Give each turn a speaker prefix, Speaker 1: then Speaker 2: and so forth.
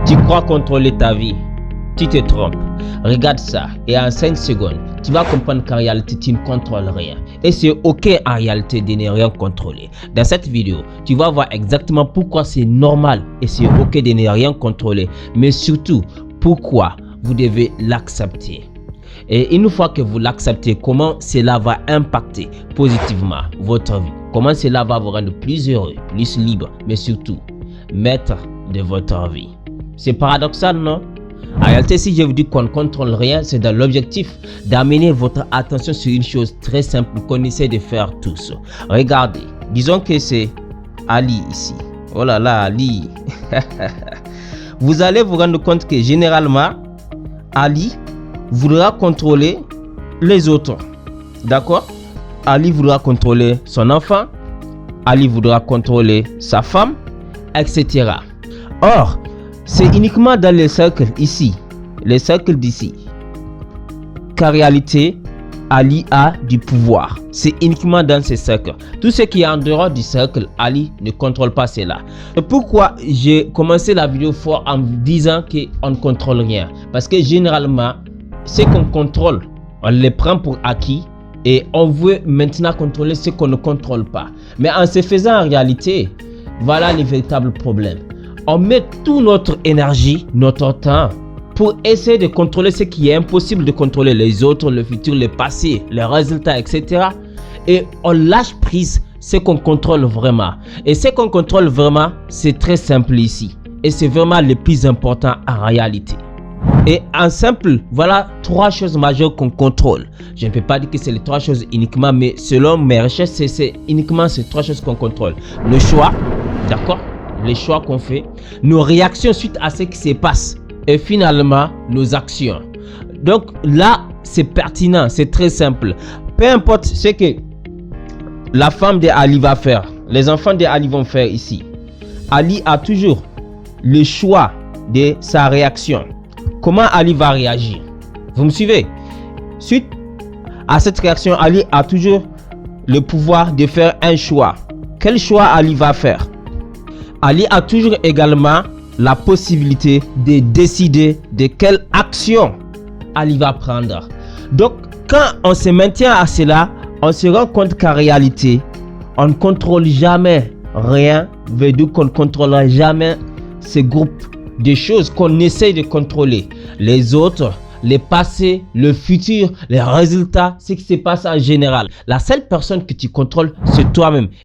Speaker 1: Tu crois contrôler ta vie, tu te trompes. Regarde ça et en 5 secondes, tu vas comprendre qu'en réalité, tu ne contrôles rien. Et c'est ok en réalité de ne rien contrôler. Dans cette vidéo, tu vas voir exactement pourquoi c'est normal et c'est ok de ne rien contrôler. Mais surtout, pourquoi vous devez l'accepter. Et une fois que vous l'acceptez, comment cela va impacter positivement votre vie. Comment cela va vous rendre plus heureux, plus libre, mais surtout, maître de votre vie. C'est paradoxal, non? En réalité, si je vous dis qu'on ne contrôle rien, c'est dans l'objectif d'amener votre attention sur une chose très simple qu'on essaie de faire tous. Regardez, disons que c'est Ali ici. Oh là là, Ali. Vous allez vous rendre compte que généralement, Ali voudra contrôler les autres. D'accord? Ali voudra contrôler son enfant. Ali voudra contrôler sa femme, etc. Or, c'est uniquement dans les cercles ici, les cercles d'ici, qu'en réalité, Ali a du pouvoir. C'est uniquement dans ces cercles. Tout ce qui est en dehors du cercle, Ali ne contrôle pas cela. Et pourquoi j'ai commencé la vidéo fort en disant qu'on ne contrôle rien? Parce que généralement, ce qu'on contrôle, on les prend pour acquis et on veut maintenant contrôler ce qu'on ne contrôle pas. Mais en se faisant en réalité, voilà le véritable problème. On met toute notre énergie, notre temps pour essayer de contrôler ce qui est impossible de contrôler, les autres, le futur, le passé, les résultats, etc. Et on lâche prise ce qu'on contrôle vraiment. Et ce qu'on contrôle vraiment, c'est très simple ici. Et c'est vraiment le plus important en réalité. Et en simple, voilà 3 choses majeures qu'on contrôle. Je ne peux pas dire que c'est les 3 choses uniquement, mais selon mes recherches, c'est uniquement ces 3 choses qu'on contrôle. Le choix, d'accord? Les choix qu'on fait, nos réactions suite à ce qui se passe et finalement nos actions. Donc là, c'est pertinent, c'est très simple. Peu importe ce que la femme de Ali va faire, les enfants de Ali vont faire ici. Ali a toujours le choix de sa réaction. Comment Ali va réagir? Vous me suivez? Suite à cette réaction, Ali a toujours le pouvoir de faire un choix. Quel choix Ali va faire? Ali a toujours également la possibilité de décider de quelle action Ali va prendre. Donc, quand on se maintient à cela, on se rend compte qu'en réalité, on ne contrôle jamais rien, veut dire qu'on ne contrôlera jamais ces groupes de choses qu'on essaye de contrôler. Les autres, le passé, le futur, les résultats, ce qui se passe en général. La seule personne que tu contrôles, c'est toi-même.